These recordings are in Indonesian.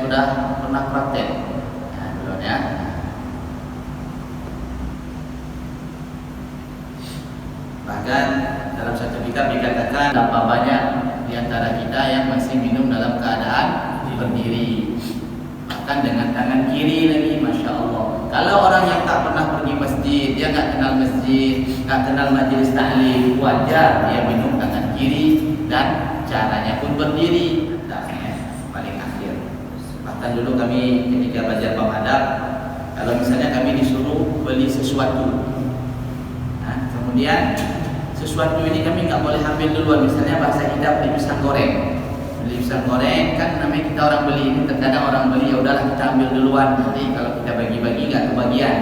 sudah pernah praktek. Ya. Bahkan dalam satu kitab dikatakan berapa banyak di antara kita yang masih minum dalam keadaan berdiri, bahkan dengan tangan kiri lagi, masya Allah. Kalau orang yang tak pernah pergi masjid, dia nggak kenal masjid, nggak kenal majelis taklim, wajar dia minum tangan kiri dan caranya pun berdiri, paling akhir. Bahkan dulu kami ketika belajar pemadab, kalau misalnya kami disuruh beli sesuatu, kemudian sesuatu ini kami nggak boleh ambil duluan. Misalnya bahasa kita beli pisang goreng, kan namanya kita orang beli. Ini terkadang orang beli ya udahlah kita ambil duluan, nanti kalau kita bagi-bagi nggak kebagian.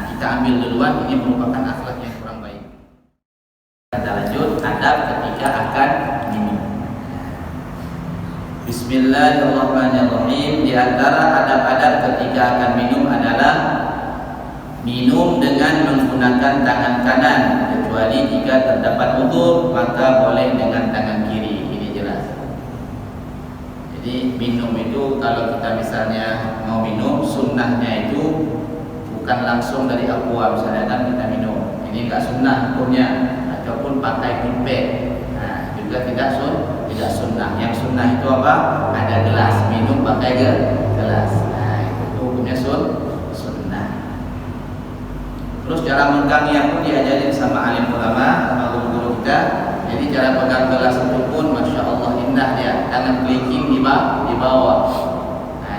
Kita ambil duluan, ini merupakan akhlak yang kurang baik. Kita lanjut adab ketika akan minum. Bismillahirrahmanirrahim. Di antara adab-adab ketika akan minum adalah minum dengan menggunakan tangan kanan, kecuali jika terdapat udzur maka boleh dengan tangan kiri. Ini jelas. Jadi minum itu kalau kita misalnya mau minum, sunnahnya itu bukan langsung dari aqua misalnya kan kita minum. Ini enggak sunnah hukumnya, ataupun pakai pipet. Juga tidak sunnah. Yang sunnah itu apa? Ada gelas, minum pakai gelas. Itu hukumnya sunnah. Terus cara mengangnya pun diajarin sama alim ulama, sama guru-guru kita. Jadi cara pegang gelas itu pun masya Allah indah ya, tangan kelingking di bawah.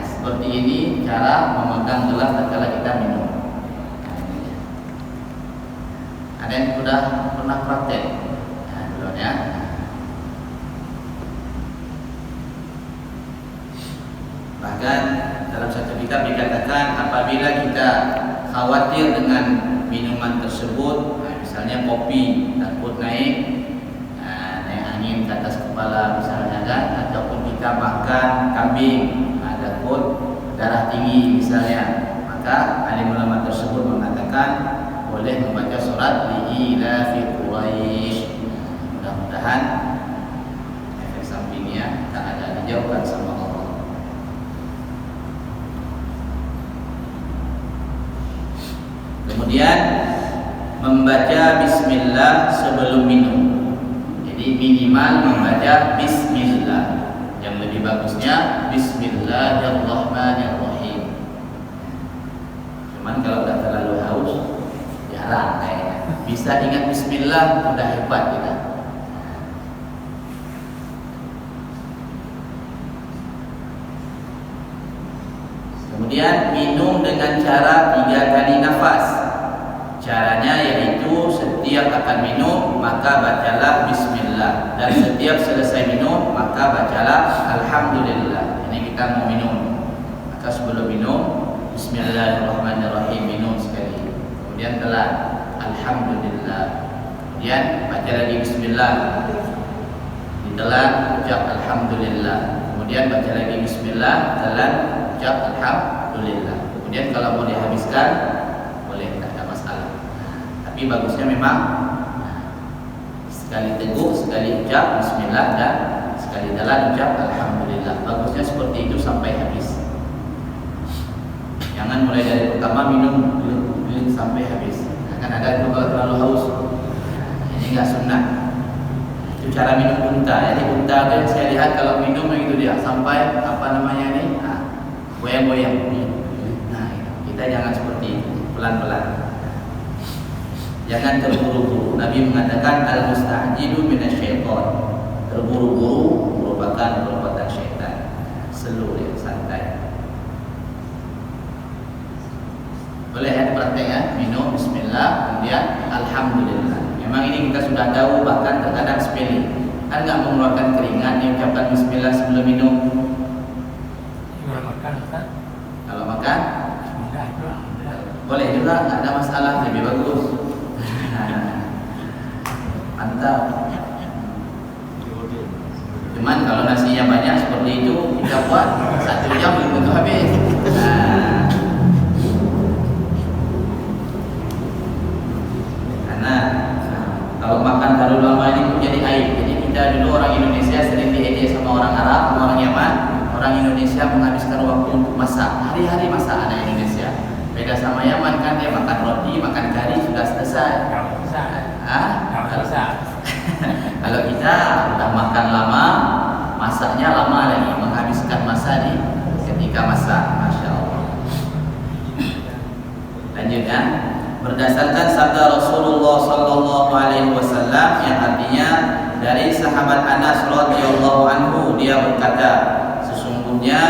Seperti ini cara memegang gelas tatkala kita minum. Ada yang sudah pernah praktek? Belum ya. Bahkan dalam satu kitab dikatakan apabila kita khawatir dengan minuman tersebut, misalnya kopi takut naik angin ke atas kepala misalnya kan, ataupun kita makan kambing takut darah tinggi misalnya, maka alim ulama tersebut mengatakan boleh membaca surat Li'ila fi Quraisy. Mudah-mudahan efek sampingnya tak ada, dijauhkan sama Allah. Kemudian membaca bismillah sebelum minum. Jadi minimal membaca bismillah. Yang lebih bagusnya bismillahirrahmanirrahim. Cuman kalau udah terlalu haus, jarang kayaknya. Bisa ingat bismillah udah hebat kita. Kemudian minum dengan cara 3 kali nafas. Caranya yaitu setiap akan minum maka bacalah bismillah, dan setiap selesai minum maka bacalah alhamdulillah. Ini kita mau minum, maka sebelum minum bismillahirrahmanirrahim, minum sekali, kemudian telan alhamdulillah, kemudian baca lagi bismillah, ditelan ucap alhamdulillah, kemudian baca lagi bismillah, telan ucap alhamdulillah. Kemudian kalau mau dihabiskan boleh, tak ada masalah. Tapi bagusnya memang sekali teguh, sekali ucap bismillah, dan sekali telan ucap alhamdulillah. Bagusnya seperti itu sampai habis. Jangan mulai dari pertama minum belum sampai habis. Kan ada yang kalau terlalu haus, ini enggak sunnah. Itu cara minum unta. Jadi unta itu saya lihat kalau minum itu dia sampai apa namanya ini, goyang-goyang. Nah, kita jangan seperti itu, pelan-pelan. Jangan terburu-buru. Nabi mengatakan al-musta'jilu minasyaiton. Terburu-buru merupakan perbuatan syaitan. Slow ya, santai. Boleh ya dipraktek ya, minum bismillah, kemudian alhamdulillah. Memang ini kita sudah tahu, bahkan terkadang sepele. Kan enggak mengeluarkan keringat nih ucapan bismillah sebelum minum. Kalau makan boleh juga, enggak ada masalah, lebih bagus. Mantap. Cuman kalau nasinya banyak seperti itu, kita buat 1 jam belum tentu habis. Karena kalau makan terlalu lama ini pun jadi aib. Jadi kita dulu orang Indonesia sering diejek sama orang Arab, sama orang Yaman. orang Indonesia menghabiskan waktu untuk masak. Hari-hari masak anak Indonesia. Beda sama Yaman kan, dia makan roti, makan kari sudah selesai. Kalau kita udah makan lama, masaknya lama lagi, menghabiskan masa di ketika masak. Masya Allah. Lanjut ya. Berdasarkan sabda Rasulullah Sallallahu Alaihi Wasallam yang artinya dari sahabat Anas radhiyallahu anhu, dia berkata, sesungguhnya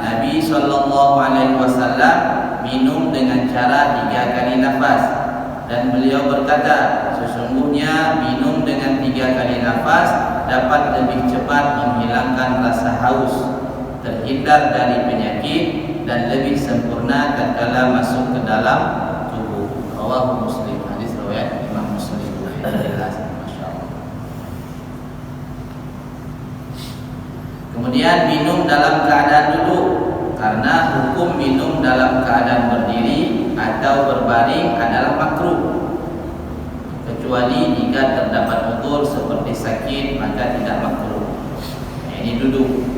Nabi Sallallahu Alaihi Wasallam minum dengan cara 3 kali nafas, dan beliau berkata, sesungguhnya minum dengan 3 kali nafas dapat lebih cepat menghilangkan rasa haus, terhindar dari penyakit, dan lebih sempurna tatkala masuk ke dalam tubuh. Rawahu Muslim. Hadis riwayat Imam Muslim. Masya Allah. Kemudian minum dalam keadaan duduk, karena hukum minum dalam keadaan berdiri atau berbaring adalah makruh, kecuali jika terdapat udzur seperti sakit, maka tidak makruh. Ini duduk.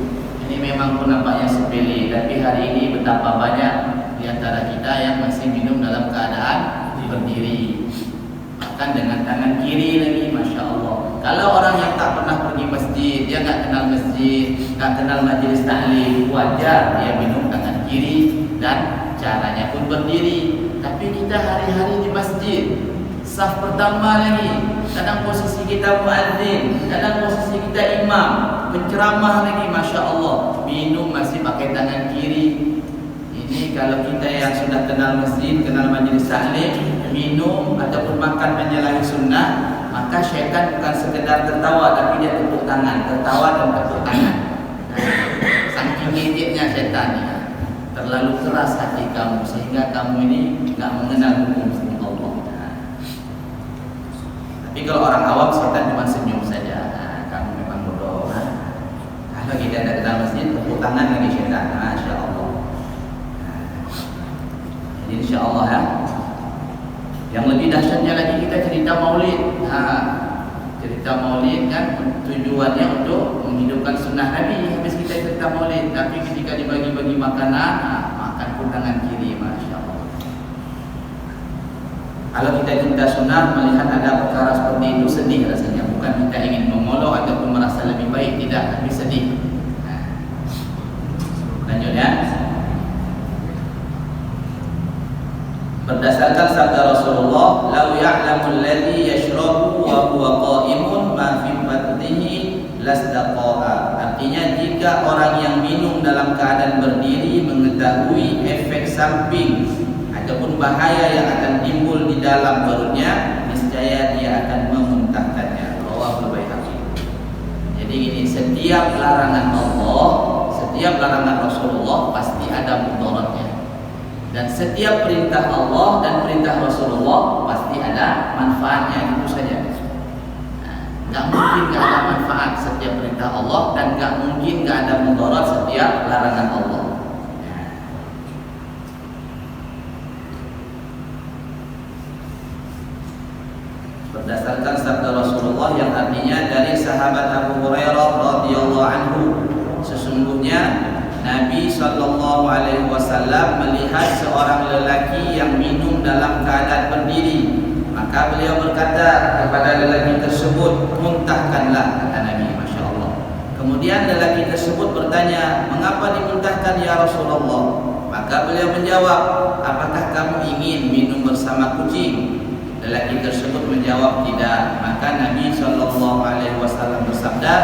Ini memang pun nampaknya sepele, tapi hari ini betapa banyak di antara kita yang masih minum dalam keadaan berdiri, bahkan dengan tangan kiri lagi. Masya Allah. Kalau orang yang tak pernah pergi masjid, dia nggak kenal masjid, nggak kenal majelis taklim, wajar dia minum tangan kiri dan caranya pun berdiri. Tapi kita hari-hari di masjid, saf pertama lagi, kadang posisi kita muadzin, kadang posisi kita imam, menceramah lagi, Masya Allah, minum masih pakai tangan kiri. Ini kalau kita yang sudah kenal masjid, kenal majelis taklim, minum ataupun makan menyalahi sunnah, maka syaitan bukan sekedar tertawa, tapi dia tepuk tangan, tertawa dan tepuk tangan. Saking ngejeknya syaitan ya. Terlalu keras hati kamu sehingga kamu ini nggak mengenal hukum Allah. Tapi kalau orang awam, syaitan cuma senyum saja. Kamu memang bodoh. Kalau kita tidak kenal masjid, tepuk tangan lagi syaitan. Masya Allah. Jadi insya Allah ya. Yang lebih dahsyatnya lagi, kita cerita maulid. Cerita maulid kan tujuannya untuk menghidupkan sunnah Nabi. Habis kita cerita maulid, tapi ketika dibagi-bagi makanan, makan pun tangan kiri. Masya Allah. Kalau kita cerita sunnah, melihat ada perkara seperti itu, sedih rasanya. Bukan kita ingin memolok ataupun merasa lebih baik, tidak, tapi sedih. Lanjut ya. Berdasarkan sabda Rasulullah, "Lau ya'lamul ladzi yashrabu wa huwa qa'imun ma fi batnihi lasdaqaha." Artinya, jika orang yang minum dalam keadaan berdiri mengetahui efek samping ataupun bahaya yang akan timbul di dalam perutnya, niscaya dia akan memuntahkannya. Rawahu Baihaqi. Jadi ini, setiap larangan Allah, setiap larangan Rasulullah pasti ada mudaratnya. Dan setiap perintah Allah dan perintah Rasulullah pasti ada manfaatnya, itu saja. Gak mungkin gak ada manfaat setiap perintah Allah, dan gak mungkin gak ada mudarat setiap larangan Allah. Berdasarkan sabda Rasulullah yang artinya dari sahabat Abu Hurairah radhiyallahu anhu, sesungguhnya Nabi Sallallahu Alaihi Wasallam melihat seorang lelaki yang minum dalam keadaan berdiri. Maka beliau berkata kepada lelaki tersebut, "Muntahkanlah," kata Nabi. Masya Allah. Kemudian lelaki tersebut bertanya, "Mengapa dimuntahkan ya Rasulullah?" Maka beliau menjawab, "Apakah kamu ingin minum bersama kucing?" Lelaki tersebut menjawab, "Tidak." Maka Nabi Sallallahu Alaihi Wasallam bersabda,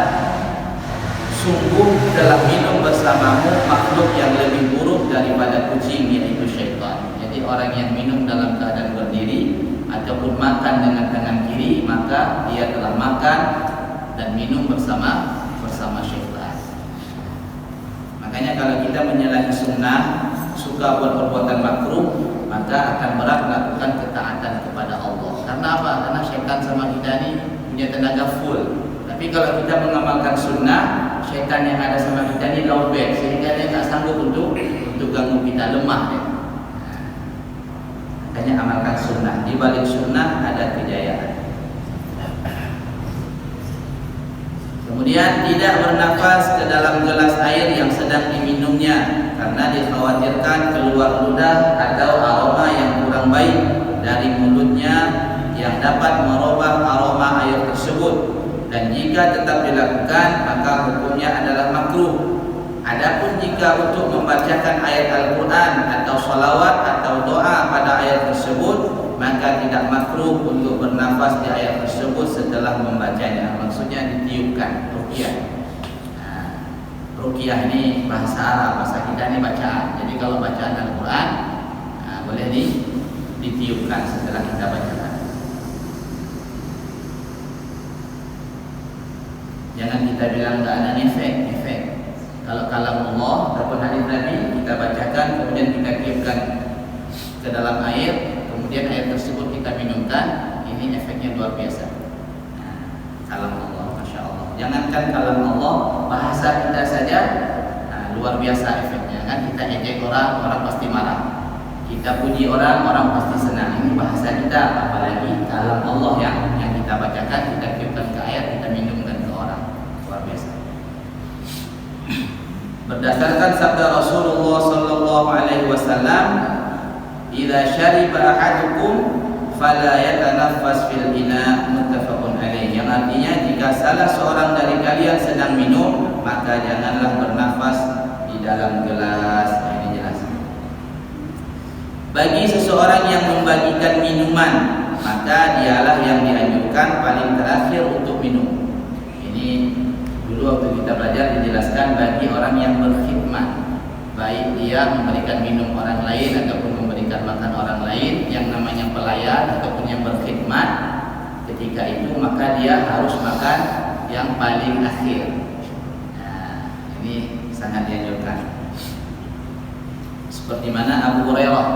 "Sungguh telah minum bersamamu makhluk yang lebih buruk daripada kucing, yaitu syaitan." Jadi orang yang minum dalam keadaan berdiri ataupun makan dengan tangan kiri, maka dia telah makan dan minum bersama syaitan. Makanya kalau kita menyalahi sunnah, suka buat perbuatan makruh, maka akan berat melakukan ketaatan kepada Allah. Karena apa? Karena syaitan sama kita ini punya tenaga full. Tapi kalau kita mengamalkan sunnah, syaitan yang ada sama kita ini lowbat, sehingga dia tak sanggup untuk ganggu kita, lemah ya. Makanya amalkan sunnah. Di balik sunnah ada kejayaan. Kemudian Kemudian tidak bernafas ke dalam gelas air yang sedang diminumnya karena dikhawatirkan keluar ludah atau aroma yang kurang baik dari mulutnya yang dapat merubah aroma air tersebut, dan jika tetap dilakukan maka hukumnya adalah makruh. Adapun jika untuk membacakan ayat Al-Quran atau salawat atau doa pada ayat tersebut, maka tidak makruh untuk bernafas di ayat tersebut setelah membacanya. Maksudnya ditiupkan, ruqyah. Ruqyah ini bahasa Arab, bahasa kita ini bacaan. Jadi kalau bacaan Al-Quran boleh ditiupkan setelah kita bacakan. Jangan kita bilang tak ada efek. Kalau kalam Allah ataupun hadis Nabi kita bacakan kemudian kita tiupkan ke dalam air, kemudian air tersebut kita minumkan, ini efeknya luar biasa. Kalam Allah, masya Allah. Jangankan kalam Allah, bahasa kita saja luar biasa efeknya. Kan kita ejek orang pasti marah. Kita puji orang pasti senang. Ini bahasa kita, apalagi kalam Allah yang kita bacakan, kita tiupkan ke air, kita minumkan ke orang, luar biasa. Berdasarkan sabda Rasulullah sallallahu alaihi wasallam, "Idza syariba ahadukum fala yatanaffas fil ina", muttafaqun alaih. Yang artinya jika salah seorang dari kalian sedang minum, maka janganlah bernafas di dalam gelas. Ini jelas. Bagi seseorang yang membagikan minuman, maka dialah yang dianjurkan paling terakhir untuk minum. Ini dulu waktu kita belajar dijelaskan bagi orang yang berkhidmat, baik dia memberikan minum orang lain ataupun memberikan makan orang lain, yang namanya pelayan ataupun yang berkhidmat, ketika itu maka dia harus makan yang paling akhir. Nah, ini sangat dianjurkan. Seperti mana Abu Hurairah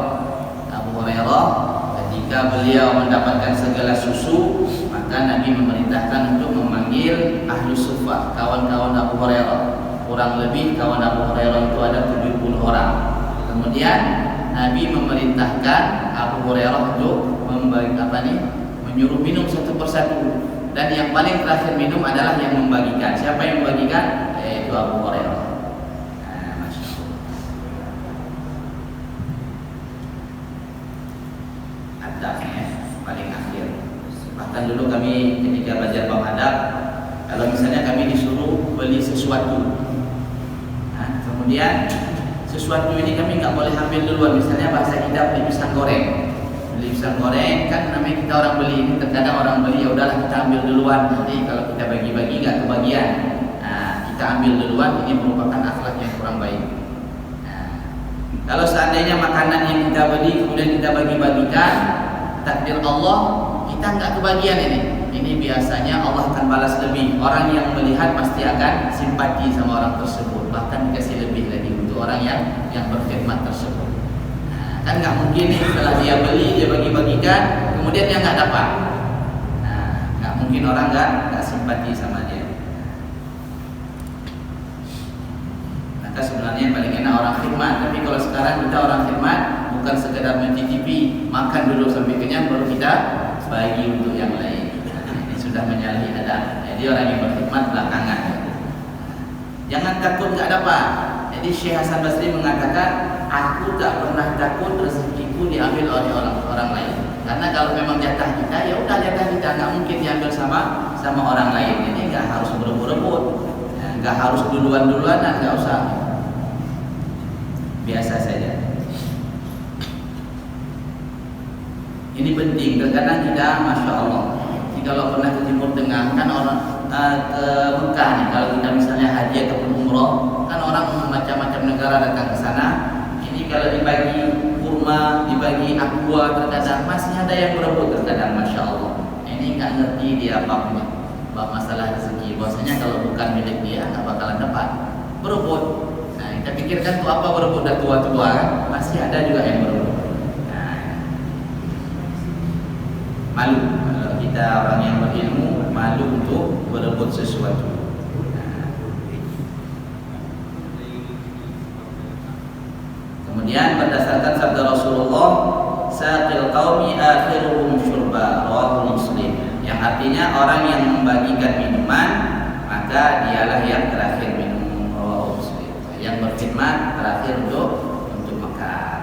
ketika beliau mendapatkan segelas susu, maka Nabi memerintahkan untuk memanggil ahlu suffah, kawan-kawan Abu Hurairah. Kurang lebih kawan Abu Hurairah itu ada 70 orang. Kemudian Nabi memerintahkan Abu Hurairah untuk menyuruh minum satu persatu, dan yang paling terakhir minum adalah yang membagikan. Siapa yang membagikan? Yaitu Abu Hurairah. Paling akhir. Bahkan dulu kami ketika belajar bab adab, kalau misalnya kami disuruh beli sesuatu, kemudian sesuatu ini kami nggak boleh ambil duluan. Misalnya bahasa kita beli pisang goreng, kan namanya kita orang beli. Ini terkadang orang beli ya udahlah kita ambil duluan. Nanti kalau kita bagi-bagi nggak kebagian. Kita ambil duluan, ini merupakan akhlak yang kurang baik. Kalau seandainya makanan yang kita beli kemudian kita bagi-bagikan, takdir Allah kita nggak kebagian ini biasanya Allah akan balas lebih. Orang yang melihat pasti akan simpati sama orang tersebut, bahkan dikasih lebih lagi untuk orang yang berkhidmat tersebut. Kan nggak mungkin nih setelah dia beli dia bagi-bagikan kemudian dia nggak dapat. Nggak mungkin orang nggak simpati sama dia. Maka sebenarnya paling enak orang khidmat, tapi kalau sekarang kita orang khidmat bukan sekedar mencicipi, makan dulu sampai kenyang baru kita bagi untuk yang lain. Ini sudah menyalahi adab. Jadi orang yang berkhidmat belakangan. Jangan takut nggak dapat. Jadi Syekh Hasan Basri mengatakan, aku tak pernah takut rezekiku diambil oleh orang lain. Karena kalau memang jatah kita, ya udah jatah kita, nggak mungkin diambil sama orang lain. Jadi nggak harus berebut-rebut, nggak harus duluan-duluan, nggak usah. Biasa saja. Ini penting, terkadang kita, masya Allah, kalau pernah ke Timur Tengah, kan orang ke Mekah nih, kalau kita misalnya haji ataupun umroh, kan orang macam-macam negara datang ke sana. Ini kalau dibagi kurma, dibagi aqua, terkadang masih ada yang berebut, terkadang masya Allah. Ini nggak ngerti dia apa punya, masalah rezeki. Bahwasanya kalau bukan milik dia, nggak bakalan dapat. Berebut. Nah, kita pikirkan tuh apa berebut dah tua-tua, kan? Masih ada juga yang berebut. Malu kalau kita orang yang berilmu, malu untuk berebut sesuatu. Kemudian berdasarkan sabda Rasulullah, saqil qaumi akhiruhum syurba, rawahu Muslim. Yang artinya orang yang membagikan minuman, maka maka dialah yang terakhir minum. Yang berkhidmat terakhir untuk makan.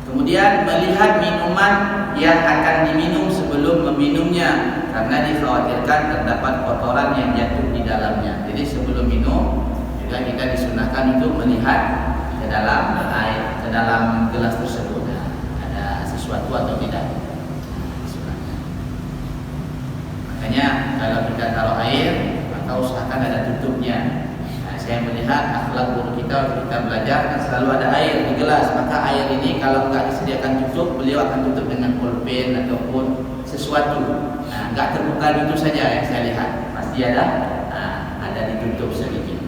Kemudian melihat minuman yang akan diminum sebelum meminumnya, karena dikhawatirkan terdapat kotoran yang jatuh di dalamnya. Jadi sebelum minum juga kita disunahkan untuk melihat ke dalam air, ke dalam gelas tersebut ada sesuatu atau tidak. Makanya kalau kita taruh air, maka usahakan ada tutupnya. Saya melihat akhlak guru kita waktu kita belajar kan selalu ada air di gelas, maka air ini kalau nggak disediakan tutup, beliau akan tutup dengan pulpen ataupun sesuatu. Nggak terbuka itu saja yang saya lihat, pasti ada ditutup sedikit.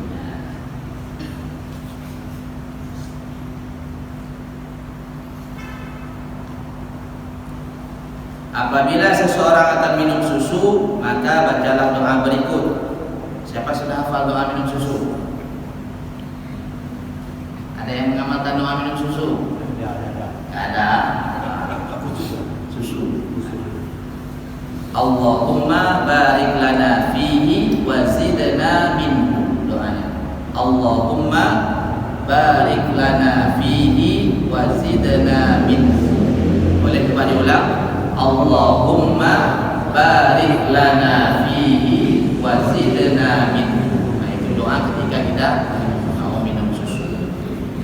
Apabila seseorang akan minum susu, maka bacalah doa berikut. Siapa sudah hafal doa minum susu? Ada yang mengamalkan doa minum susu? Ada. Susu. Allahumma barik lana fihi wa zidna minhu. Doanya. Allahumma barik lana fihi wa zidna minhu. Boleh kembali ulang? Allahumma barik lana fihi wa zidna minhu. Nah, itu doa ketika kita mau minum susu.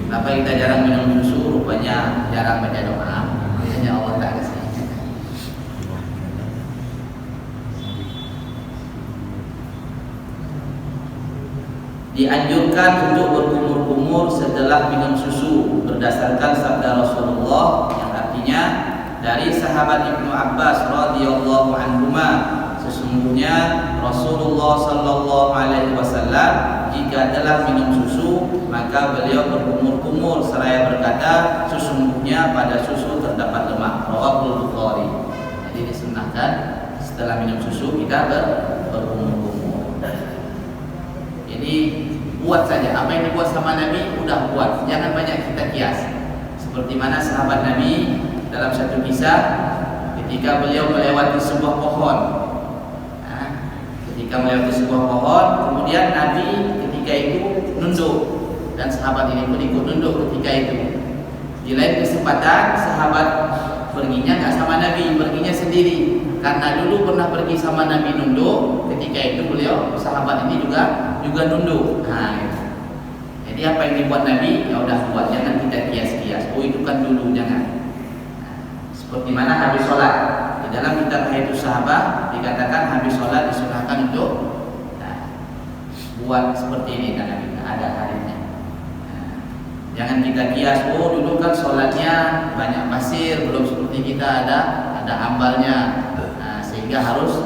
Kenapa kita jarang minum susu? Rupanya jarang baca doa. Hanya Allah tak kasih. Dianjurkan untuk berkumur-kumur setelah minum susu berdasarkan sabda Rasulullah yang artinya dari sahabat Ibnu Abbas radhiyallahu anhuma, sesungguhnya Rasulullah sallallahu alaihi wasallam jika telah minum susu maka beliau berkumur-kumur seraya berkata, sesungguhnya pada susu terdapat lemak. Rawahul Bukhari. Jadi disunahkan setelah minum susu kita berkumur-kumur. Jadi buat saja apa yang dibuat sama Nabi, udah buat, jangan banyak kita kias. Seperti mana sahabat Nabi dalam satu kisah ketika beliau melewati sebuah pohon. Ketika melewati sebuah pohon, kemudian Nabi ketika itu nunduk dan sahabat ini pun ikut nunduk ketika itu. Di lain kesempatan sahabat perginya nggak sama Nabi, perginya sendiri. Karena dulu pernah pergi sama Nabi nunduk, ketika itu beliau sahabat ini juga nunduk. Gitu. Jadi apa yang dibuat Nabi ya udah buat, jangan kita kias-kias. Oh itu kan dulu, jangan. Seperti mana habis sholat di dalam kitab Haidus Sahabah dikatakan habis sholat disunahkan untuk buat seperti ini, karena kita ada hadisnya. Jangan kita kias, oh dulu kan sholatnya banyak pasir, belum seperti kita ada ambalnya, sehingga harus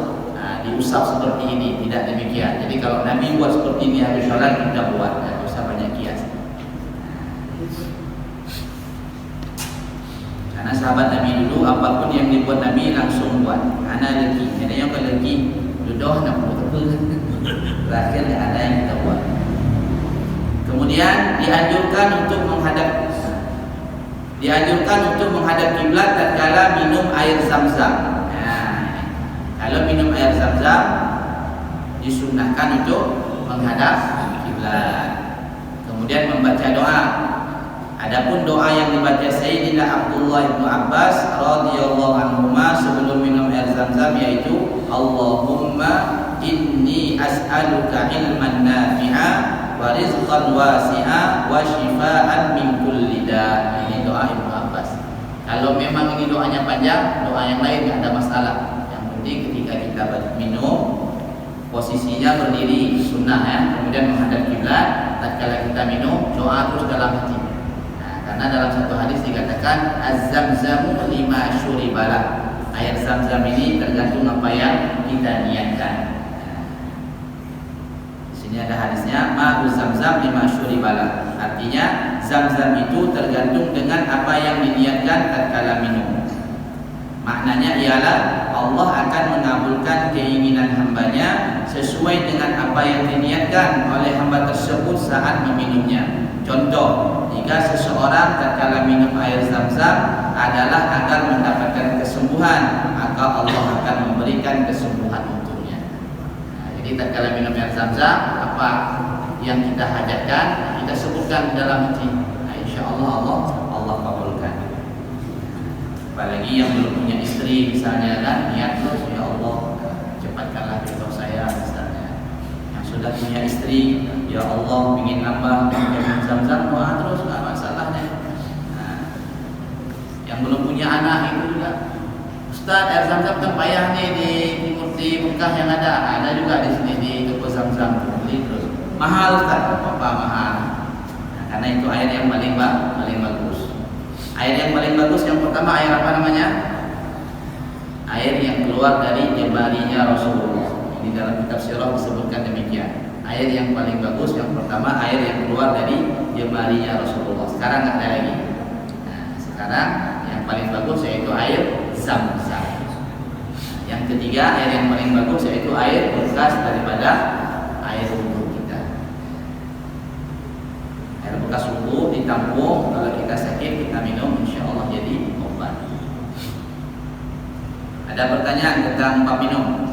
diusap seperti ini. Tidak demikian. Jadi kalau Nabi buat seperti ini habis sholat kita buat, tidak usah banyak kias. Karena sahabat Nabi dulu apapun yang dibuat Nabi langsung buat. Ana lagi, ada yang kalau lagi duduk nak buat apa? Terakhir tidak ada yang kita buat. Kemudian dianjurkan untuk menghadap kiblat tatkala minum air Zam-Zam. Kalau minum air Zam-Zam disunnahkan untuk menghadap kiblat. Kemudian membaca doa. Adapun doa yang dibaca Sayyidina Abdullah bin Abbas radhiyallahu anhuma sebelum minum air Zam-Zam yaitu Allahumma inni as'aluka ilman nafi'a wa rizqan wasi'a wa shifaan min kulli da'. Ini doa Ibnu Abbas. Kalau memang ini doanya panjang, doa yang lain tidak ada masalah. Yang penting ketika kita minum posisinya berdiri sunnah ya, kemudian menghadap kiblat. Tatkala kita minum doa terus dalam hati. Karena dalam satu hadis dikatakan az-zamzamu lima syuribalah. Air Zam-Zam ini tergantung apa yang kita niatkan. Di sini ada hadisnya ma'u Zam-Zam lima syuribalah. Artinya Zam-Zam itu tergantung dengan apa yang diniatkan tatkala minum. Maknanya ialah Allah akan mengabulkan keinginan hambanya sesuai dengan apa yang diniatkan oleh hamba tersebut saat meminumnya. Contoh, jika seseorang tatkala minum air Zam-Zam adalah agar mendapatkan kesembuhan, maka Allah akan memberikan kesembuhan untuknya. Jadi tatkala minum air Zam-Zam, apa yang kita hajatkan kita sebutkan di dalam hati. Nah, insyaallah Allah kabulkan. Apalagi yang belum punya istri misalnya kan, niat terus, ya Allah cepatkanlah jodoh saya misalnya. Yang sudah punya istri, ya Allah ingin nambah minum Zam-Zam, doa terus, nggak masalahnya. Nah, yang belum punya anak itu juga, Ustaz, air Zam-Zam kan payah nih di Mekah yang ada juga di sini di toko Zam-Zam, beli terus. Mahal Ustaz, apa mahal? Nah, karena itu air yang paling bagus. Air yang paling bagus yang pertama air apa namanya? Air yang keluar dari jemarinya Rasulullah. Ini dalam kitab sirah disebutkan demikian. Air yang paling bagus yang pertama air yang keluar dari jemarinya Rasulullah. Sekarang nggak ada lagi. Nah, sekarang yang paling bagus yaitu air Zam-Zam. Yang ketiga air yang paling bagus yaitu air bekas daripada air wudhu kita. Air bekas wudhu ditampung, kalau kita sakit kita minum, insya Allah jadi obat. Ada pertanyaan tentang bab minum?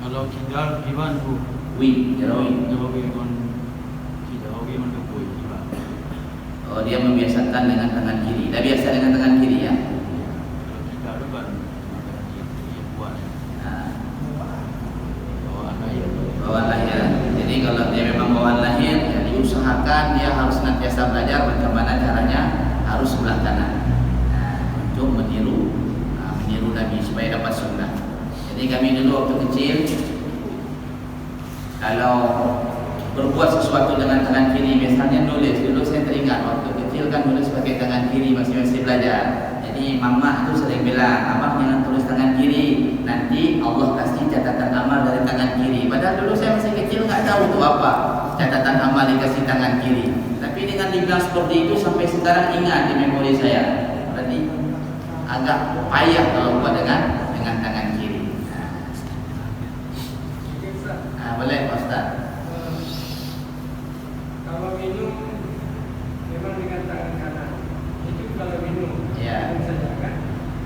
Kalau tinggal gimana bu? Jarawi kon tidak man kepui juga. Oh, dia membiasakan dengan tangan kiri. Dah biasa dengan tangan kiri ya. Kalau kita ada kan buat bawaan lahir. Jadi kalau dia memang bawaan lahir, ya diusahakan dia harus senantiasa belajar bagaimana caranya harus sebelah kanan. Nah, untuk meniru Nabi supaya dapat sunnah. Jadi kami dulu waktu kecil, kalau berbuat sesuatu dengan tangan kiri, misalnya nulis, dulu saya teringat waktu kecil kan nulis pakai tangan kiri, masih belajar. Jadi mama itu sering bilang, abang jangan tulis tangan kiri, nanti Allah kasih catatan amal dari tangan kiri. Padahal dulu saya masih kecil nggak tahu itu apa catatan amal dikasih tangan kiri. Tapi dengan dibilang seperti itu sampai sekarang ingat di memori saya. Berarti agak payah kalau buat dengan tangan kiri. Nah, boleh Pak Ustaz. Kalau minum memang dengan tangan kanan. Itu kalau minum, Ya. minum saja kan.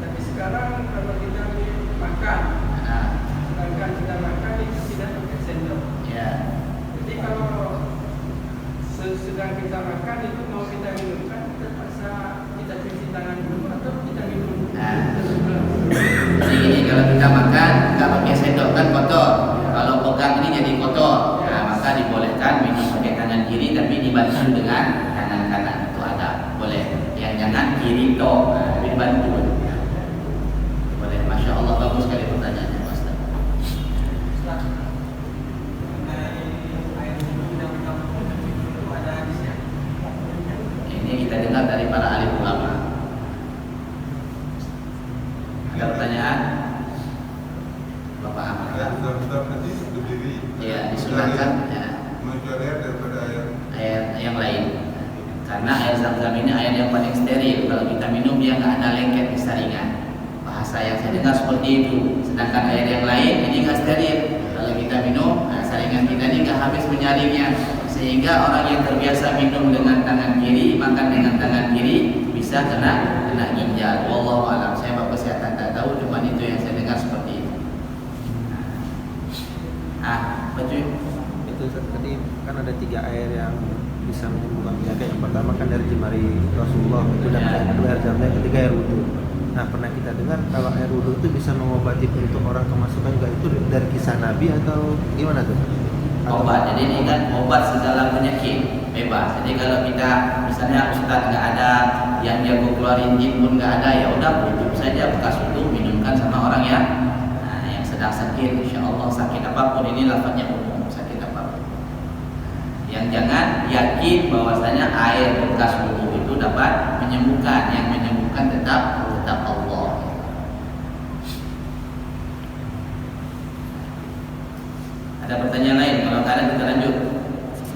Tapi sekarang kalau kita makan, Nah, sedangkan kita makan itu tidak pakai sendok. ya. Jadi kalau sedang kita makan itu mau kita minum kan terpaksa kita cuci tangan dulu atau kita minum. Nah, jadi gini, kalau kita makan nggak pakai sendok kan kotor. Kalau pegang ini jadi kotor. Nah, maka dibolehkan minum pakai tangan kiri tapi dibantu dengan tangan kanan. Itu ada, boleh. Yang jangan kiri tok, nah, dibantu. Boleh. Masya Allah, bagus sekali pertanyaannya Pak Ustaz. Ini kita dengar dari para alim ulama. Ada pertanyaan? Bapak Ahmad. Air Zam-Zam tadi berdiri. Ya, disunahkan ya, Menuju air daripada air. air yang lain. Karena air Zam-Zam ini air yang paling steril. Kalau kita minum dia nggak ada lengket di saringan. Bahasa yang saya dengar seperti itu. Sedangkan air yang lain ini nggak steril. Kalau kita minum, nah, saringan kita ini nggak habis menyaringnya. Sehingga orang yang terbiasa minum dengan tangan kiri, makan dengan tangan kiri bisa kena ginjal. Wallahu a'lam. Saya Bapak kesehatan tak tahu, cuma itu yang saya dengar seperti itu. Betul. Itu tadi kan ada 3 air yang bisa menyembuhkan penyakit. Yang pertama kan dari jemari Rasulullah itu, dan yang kedua air Zam-Zam, yang ketiga air wudhu. Nah, pernah kita dengar kalau air wudhu itu bisa mengobati untuk orang kemasukan juga, itu dari kisah Nabi atau gimana tuh? Obat, jadi ini kan obat segala penyakit bebas. Jadi kalau kita misalnya Ustaz nggak ada yang jago keluarin jin pun nggak ada, ya udah wudhu saja, bekas wudhu minumkan sama orang yang sedang sakit. Insya Allah sakit apapun, ini lafaznya umum, sakit apapun. Yang jangan yakin bahwasanya air bekas wudhu itu dapat menyembuhkan. Yang menyembuhkan tetap Allah. Ada pertanyaan lain? Kalau nggak ada kita lanjut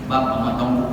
bab memotong kuku.